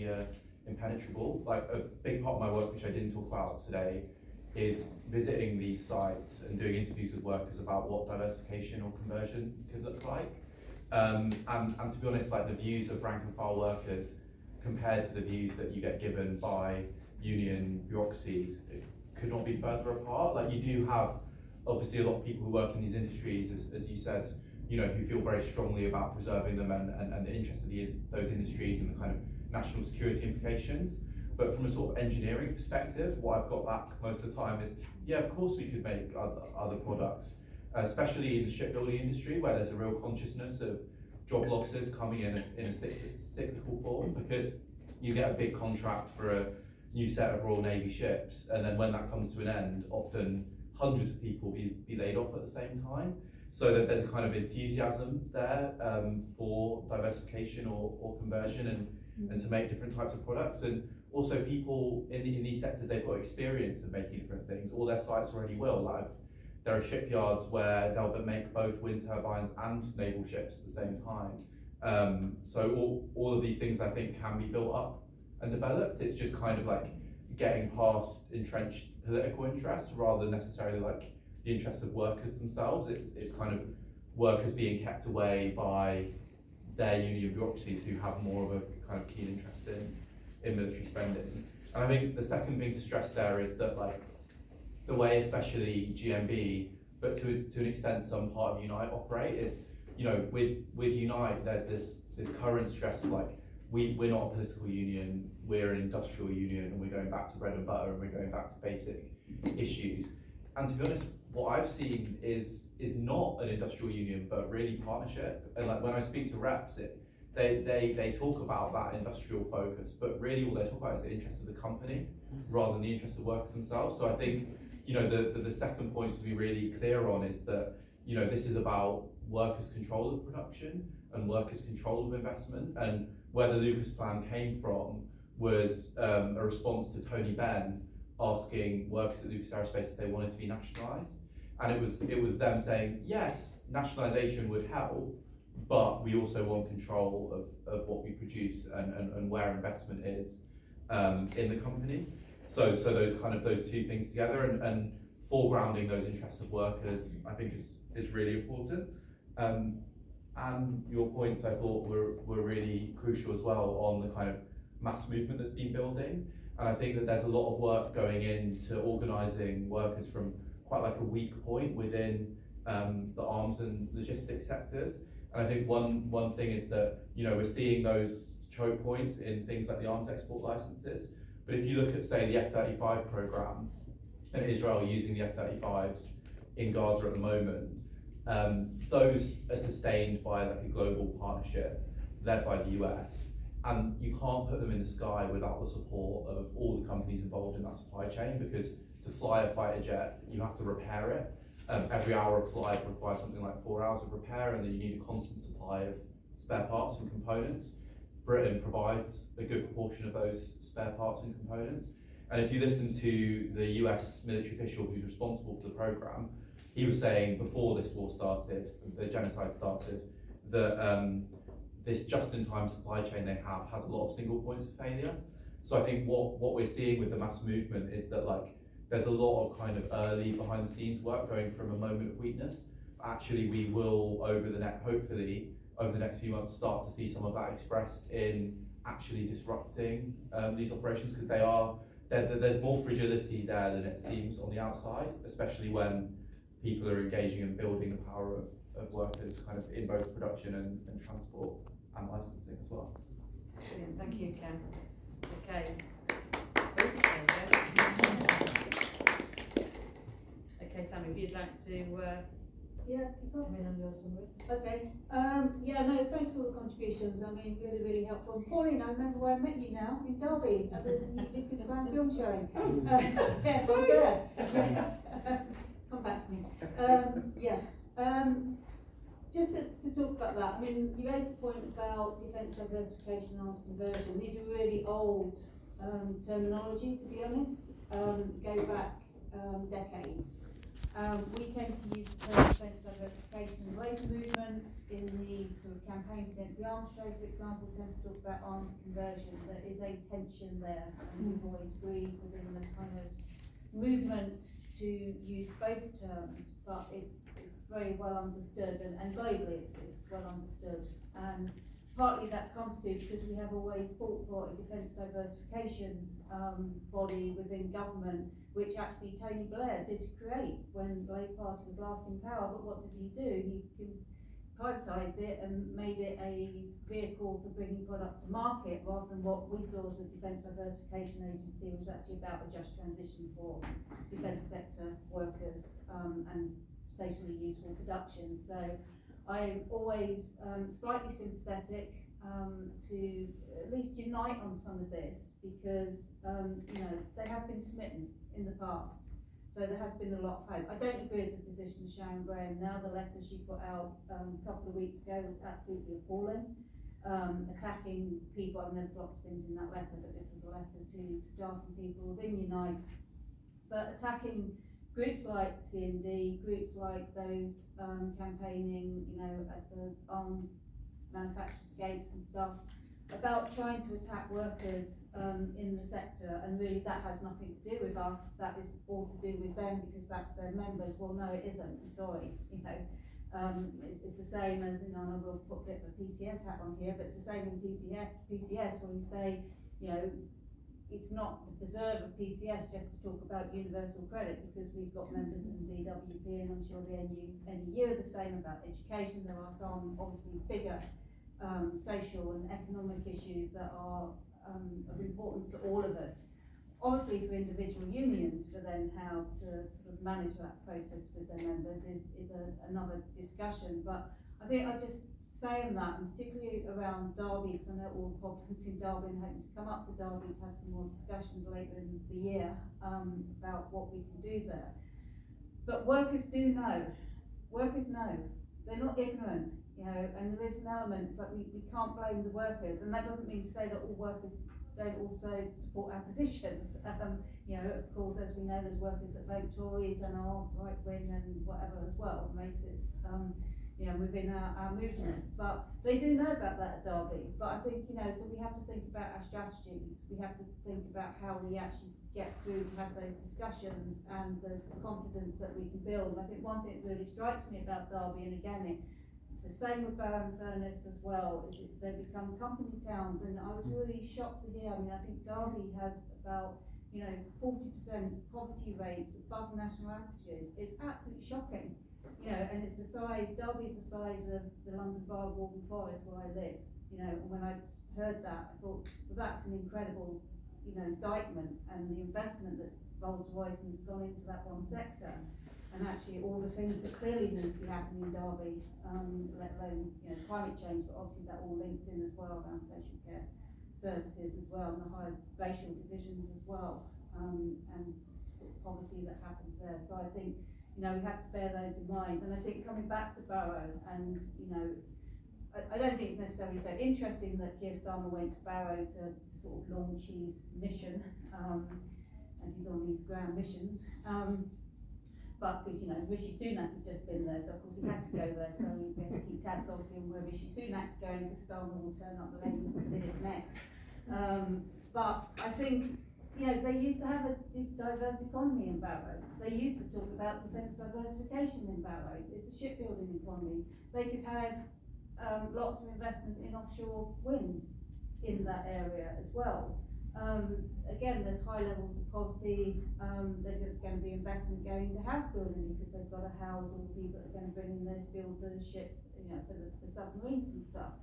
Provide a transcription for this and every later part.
near impenetrable. Like a big part of my work, which I didn't talk about today, is visiting these sites and doing interviews with workers about what diversification or conversion could look like. And to be honest, like the views of rank and file workers compared to the views that you get given by union bureaucracies, it could not be further apart. Like you do have obviously a lot of people who work in these industries, as you said, you know, who feel very strongly about preserving them and the interest of those industries and the kind of national security implications. But from a sort of engineering perspective, what I've got back most of the time is, yeah, of course we could make other products, especially in the shipbuilding industry, where there's a real consciousness of job losses coming in a cyclical form, because you get a big contract for a new set of Royal Navy ships, and then when that comes to an end, often hundreds of people be laid off at the same time. So that there's a kind of enthusiasm there for diversification or conversion and to make different types of products. And also people in these sectors, they've got experience of making different things. All their sites already will. Like there are shipyards where they'll make both wind turbines and naval ships at the same time. So all of these things I think can be built up and developed. It's just kind of like getting past entrenched political interests rather than necessarily like the interests of workers themselves. It's kind of workers being kept away by their union bureaucracies who have more of a kind of keen interest in military spending. And I think the second thing to stress there is that like the way especially GMB, but to an extent some part of Unite operate is, you know, with Unite there's this current stress of like we're not a political union, we're an industrial union, and we're going back to bread and butter and we're going back to basic issues. And to be honest, what I've seen is not an industrial union, but really partnership. And like when I speak to reps, they talk about that industrial focus, but really all they talk about is the interest of the company rather than the interest of workers themselves. So I think, you know, the second point to be really clear on is that, you know, this is about workers' control of production and workers' control of investment. And where the Lucas plan came from was a response to Tony Benn asking workers at Lucas Aerospace if they wanted to be nationalised. And it was them saying, yes, nationalisation would help, but we also want control of what we produce and where investment is in the company. So those two things together and foregrounding those interests of workers, I think is really important. And your points I thought were really crucial as well on the kind of mass movement that's been building. And I think that there's a lot of work going into organising workers from quite like a weak point within the arms and logistics sectors. And I think one thing is that, you know, we're seeing those choke points in things like the arms export licenses. But if you look at, say, the F-35 program and Israel using the F-35s in Gaza at the moment, those are sustained by like a global partnership led by the US. And you can't put them in the sky without the support of all the companies involved in that supply chain, because to fly a fighter jet, you have to repair it. Every hour of flight requires something like 4 hours of repair, and then you need a constant supply of spare parts and components. Britain provides a good proportion of those spare parts and components. And if you listen to the US military official who's responsible for the program, he was saying before this war started, the genocide started, that this just-in-time supply chain they have has a lot of single points of failure. So I think what we're seeing with the mass movement is that like there's a lot of kind of early behind-the-scenes work going from a moment of weakness. Actually, we will hopefully over the next few months start to see some of that expressed in actually disrupting these operations, because there's more fragility there than it seems on the outside, especially when people are engaging and building the power of workers kind of in both production and transport and licensing as well. Brilliant, thank you, Khem. Okay. Okay, Sammy, if you'd like to come in on your summary. Okay. Yeah, no, thanks for the contributions. I mean, really, really helpful. And Pauline, I remember where I met you now in Derby at the new Lucas Plan film showing. Yes, I was there. Yes. Come back to me. Just to talk about that, I mean, you raised the point about defence diversification, arms conversion. These are really old terminology, to be honest, go back decades. We tend to use the term defence diversification and labour movement in the sort of campaigns against the arms trade, for example, tend to talk about arms conversion. There is a tension there, and we've always agreed within the kind of movement to use both terms, but it's very well understood, and globally it's well understood. And partly that comes to because we have always fought for a defence diversification body within government, which actually Tony Blair did create when the Labour Party was last in power. But what did he do? He privatised it and made it a vehicle for bringing product to market, rather than what we saw as a defence diversification agency, which was actually about a just transition for defence sector workers and socially useful production. So I'm always slightly sympathetic to at least unite on some of this, because you know, they have been smitten in the past, so there has been a lot of hope. I don't agree with the position of Sharon Graham now. The letter she put out a couple of weeks ago was absolutely appalling, attacking people. I mean, there's lots of things in that letter, but this was a letter to staff and people within Unite, but attacking groups like C&D, groups like those campaigning, you know, at the arms manufacturers' gates and stuff, about trying to attack workers in the sector, and really that has nothing to do with us, that is all to do with them because that's their members. Well, no, it isn't, I'm sorry, you know. It's the same as, you know, and I will put a bit of a PCS hat on here, but it's the same in PCS when we say, you know, it's not the preserve of PCS just to talk about universal credit, because we've got members in DWP, and I'm sure the NEU are the same about education. There are some obviously bigger social and economic issues that are of importance to all of us. Obviously for individual unions, for then how to sort of manage that process with their members is another discussion. But I think I just saying that, and particularly around Derby, because I know all the problems in Derby, and hoping to come up to Derby to have some more discussions later in the year about what we can do there. But workers do know. Workers know. They're not ignorant, you know, and there is an element, it's like we can't blame the workers, and that doesn't mean to say that all workers don't also support our positions. You know, of course, as we know, there's workers that vote Tories and are right wing and whatever as well, racist. You know, within our movements, but they do know about that at Derby. But I think, you know, so we have to think about our strategies. We have to think about how we actually get through to have those discussions and the confidence that we can build. And I think one thing that really strikes me about Derby, and again, it's the same with Barrow-in-Furness as well, is that they become company towns. And I was really shocked to hear, I mean, I think Derby has about, you know, 40% poverty rates above national averages. It's absolutely shocking. You know, and it's the size, Derby's the size of the London Borough of Waltham Forest where I live, you know, and when I heard that, I thought, well, that's an incredible, you know, indictment, and the investment that's Rolls-Royce has gone into that one sector, and actually all the things that clearly need to be happening in Derby, let alone, you know, climate change, but obviously that all links in as well around social care services as well, and the high racial divisions as well, and sort of poverty that happens there. So I think, you know, we have to bear those in mind. And I think coming back to Barrow, and, you know, I don't think it's necessarily so interesting that Keir Starmer went to Barrow to sort of launch his mission, as he's on these grand missions. But because, you know, Rishi Sunak had just been there, so of course he had to go there, so we have to keep tabs obviously on where Rishi Sunak's going, because Starmer will turn up the lady who did it next. But I think, you know, they used to have a diverse economy in Barrow. They used to talk about defence diversification in Barrow. It's a shipbuilding economy. They could have lots of investment in offshore winds in that area as well. Again, there's high levels of poverty. There's going to be investment going into house building, because they've got to house all the people that are going to bring in there to build the ships, you know, for the submarines and stuff.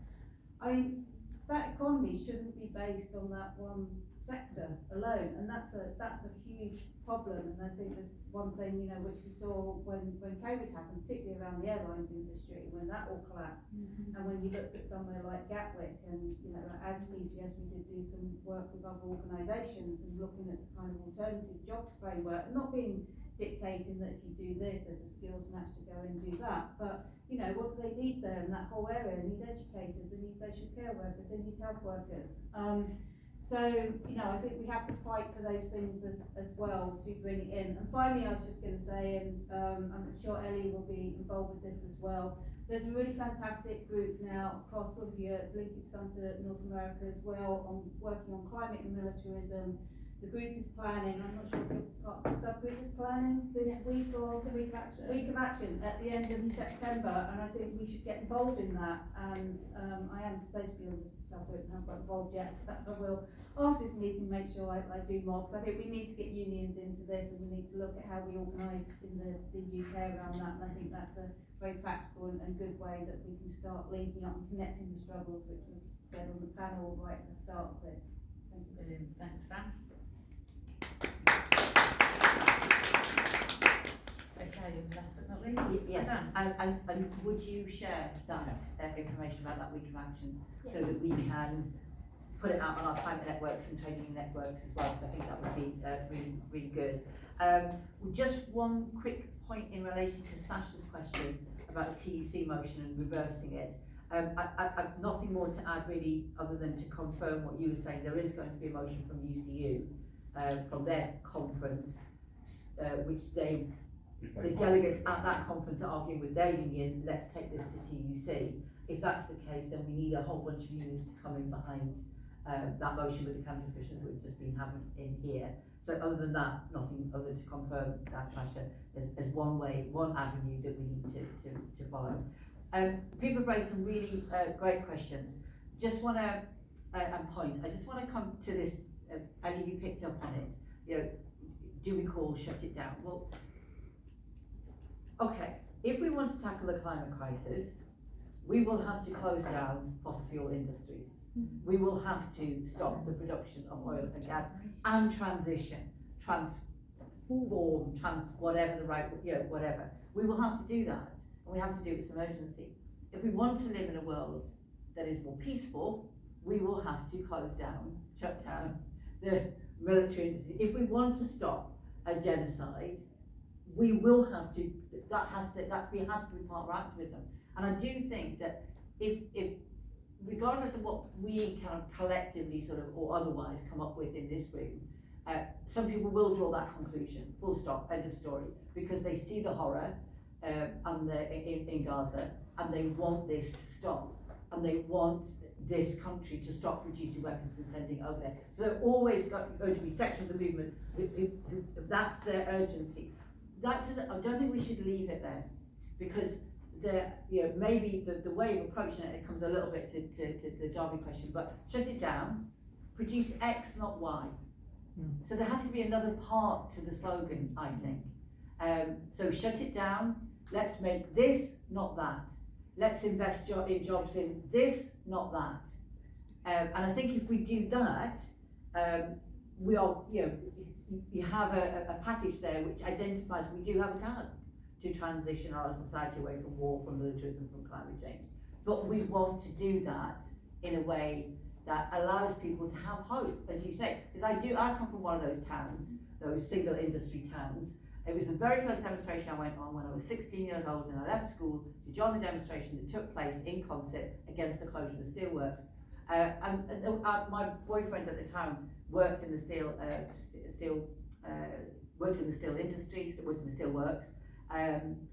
I mean, that economy shouldn't be based on that one sector alone, and that's a huge problem. And I think there's one thing, you know, which we saw when COVID happened, particularly around the airlines industry, when that all collapsed. And when you looked at somewhere like Gatwick, and, you know, as PCS, we did do some work with other organisations and looking at the kind of alternative jobs framework, and not being dictating that if you do this, there's a skills match to go and do that. But, you know, what do they need there in that whole area? They need educators, they need social care workers, they need health workers. So, you know, I think we have to fight for those things as well to bring it in. And finally, I was just going to say, and I'm sure Ellie will be involved with this as well, there's a really fantastic group now across all of Europe, linking some to North America as well, on working on climate and militarism. The group is planning, I'm not sure if the subgroup is planning this week or The week of action. week of action at the end of September, and I think we should get involved in that. And I am supposed to be on the subgroup and haven't got involved yet, but I will after this meeting make sure I do more, because I think we need to get unions into this, and we need to look at how we organise in the UK around that. And I think that's a very practical and good way that we can start linking up and connecting the struggles, which was said on the panel right at the start of this. Thank you. Brilliant, thanks Sam. Okay, last but not least, Yes, Suzanne. and would you share that information about that week of action, so that we can put it out on our climate networks and training networks as well, because I think that would be really, really good. Just one quick point in relation to Sasha's question about the TEC motion and reversing it. I've nothing more to add really, other than to confirm what you were saying. There is going to be a motion from UCU, from their conference, which the delegates at that conference are arguing with their union, let's take this to TUC. If that's the case, then we need a whole bunch of unions to come in behind that motion with the kind of discussions that we've just been having in here. So other than that, nothing other to confirm that, Sasha, as one avenue that we need to follow. People have raised some really great questions. Just want to, I just want to come to this, Ellie, you picked up on it, you know, do we call shut it down? Well, okay, if we want to tackle the climate crisis, we will have to close down fossil fuel industries. We will have to stop the production of oil and gas and whatever the right, you know, whatever. We will have to do that, and we have to do it with some urgency. If we want to live in a world that is more peaceful, we will have to shut down the military industry. If we want to stop a genocide, we will have to, that has to be part of our activism. And I do think that if regardless of what we kind of collectively sort of or otherwise come up with in this room, some people will draw that conclusion, full stop, end of story, because they see the horror in Gaza, and they want this to stop, and they want this country to stop producing weapons and sending over there. So there are always going to be sections of the movement who that's their urgency. I don't think we should leave it there, because maybe the way of approaching it comes a little bit to the Derby question, but shut it down, produce X, not Y. So there has to be another part to the slogan, I think. So shut it down, let's make this, not that. Let's invest in jobs in this, not that. And I think if we do that, we are, you have a package there which identifies we do have a task to transition our society away from war, from militarism, from climate change. But we want to do that in a way that allows people to have hope, as you say. Because I come from one of those towns, those single industry towns. It was the very first demonstration I went on when I was 16 years old, and I left school to join the demonstration that took place in concert against the closure of the steelworks. My boyfriend at the time worked in the steel industry, worked in the steelworks.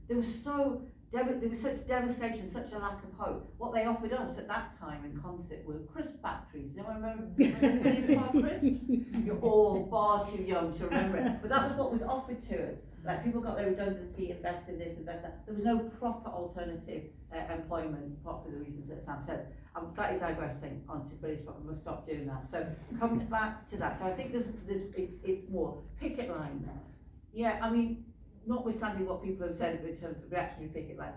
There was such devastation, such a lack of hope. What they offered us at that time in concert were crisp factories. Anyone remember these crisps? You're all far too young to remember it. But that was what was offered to us. Like, people got their redundancy, invest in this, invest that. There was no proper alternative employment, apart from the reasons that Sam says. I'm slightly digressing onto British, but I must stop doing that. So coming back to that. So I think it's more picket lines. Yeah, I mean, notwithstanding what people have said in terms of reactionary picket lines,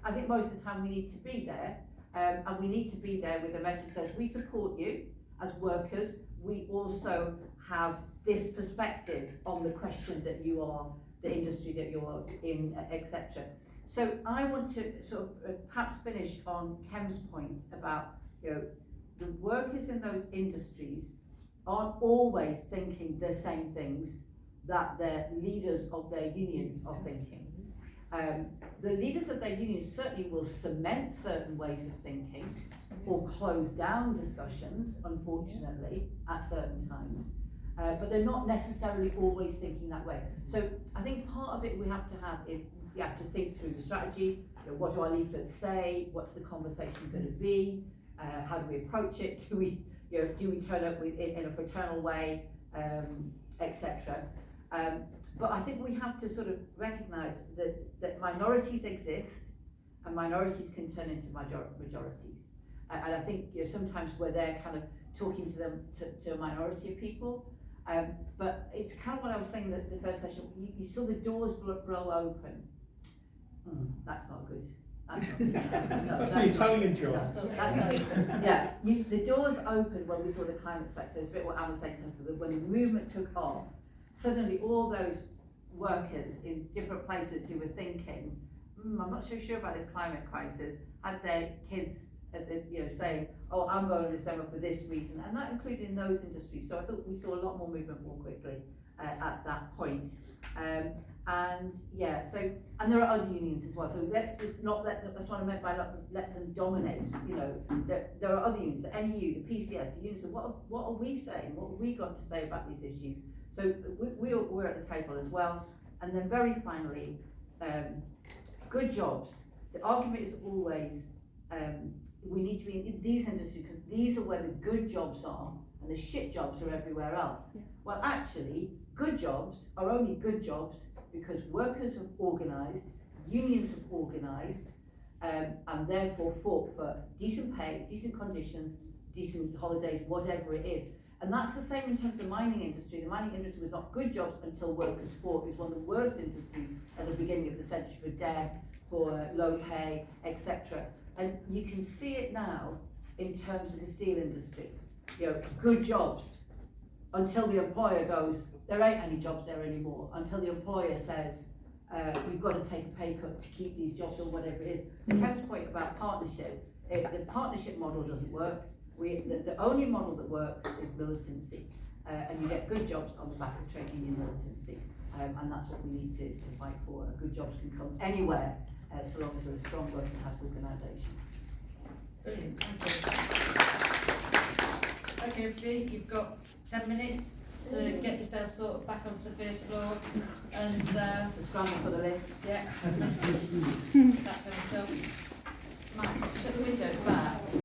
I think most of the time we need to be there, and we need to be there with a message that says we support you as workers. We also have this perspective on the question that you are, the industry that you're in, etc. So I want to sort of perhaps finish on Khem's point about, the workers in those industries aren't always thinking the same things that the leaders of their unions are thinking. The leaders of their unions certainly will cement certain ways of thinking or close down discussions, unfortunately, at certain times. But they're not necessarily always thinking that way. So I think part of it we have to have is we have to think through the strategy. You know, what do our leaflets say? What's the conversation going to be? How do we approach it? Do we turn up in a fraternal way, etc. But I think we have to sort of recognise that minorities exist, and minorities can turn into majorities. And I think sometimes we're there kind of talking to them to a minority of people. But it's kind of what I was saying the first session. You saw the doors blow open. That's not good. That's the Italian job. Yeah, the doors opened when we saw the climate threat. So it's a bit what Anne was saying to us, that when the movement took off, suddenly all those workers in different places who were thinking, I'm not so sure about this climate crisis, had their kids saying, oh, I'm going to this demo for this reason, and that included in those industries. So I thought we saw a lot more movement more quickly at that point. And there are other unions as well. So let's just not let them, that's what I meant by let them dominate. There are other unions, the NEU, the PCS, the unions. So what are we saying? What have we got to say about these issues? So we're at the table as well. And then very finally, good jobs. The argument is always we need to be in these industries because these are where the good jobs are and the shit jobs are everywhere else. Yeah. Well, actually, good jobs are only good jobs because workers have organised, unions have organised, and therefore fought for decent pay, decent conditions, decent holidays, whatever it is. And that's the same in terms of the mining industry. The mining industry was not good jobs until workers fought. It was one of the worst industries at the beginning of the century for debt, for low pay, etc. And you can see it now in terms of the steel industry. Good jobs until the employer goes, there ain't any jobs there anymore. Until the employer says, we've got to take a pay cut to keep these jobs or whatever it is. The Khem's point about partnership, the partnership model doesn't work. The only model that works is militancy. And you get good jobs on the back of trade union militancy. And that's what we need to fight for. Good jobs can come anywhere, so long as there's a strong working class organisation. Brilliant, thank you. Okay, everybody, you've got 10 minutes to get yourself sort of back onto the first floor and the scramble for the lift. Yeah. That kind of stuff. Mike, shut the window back.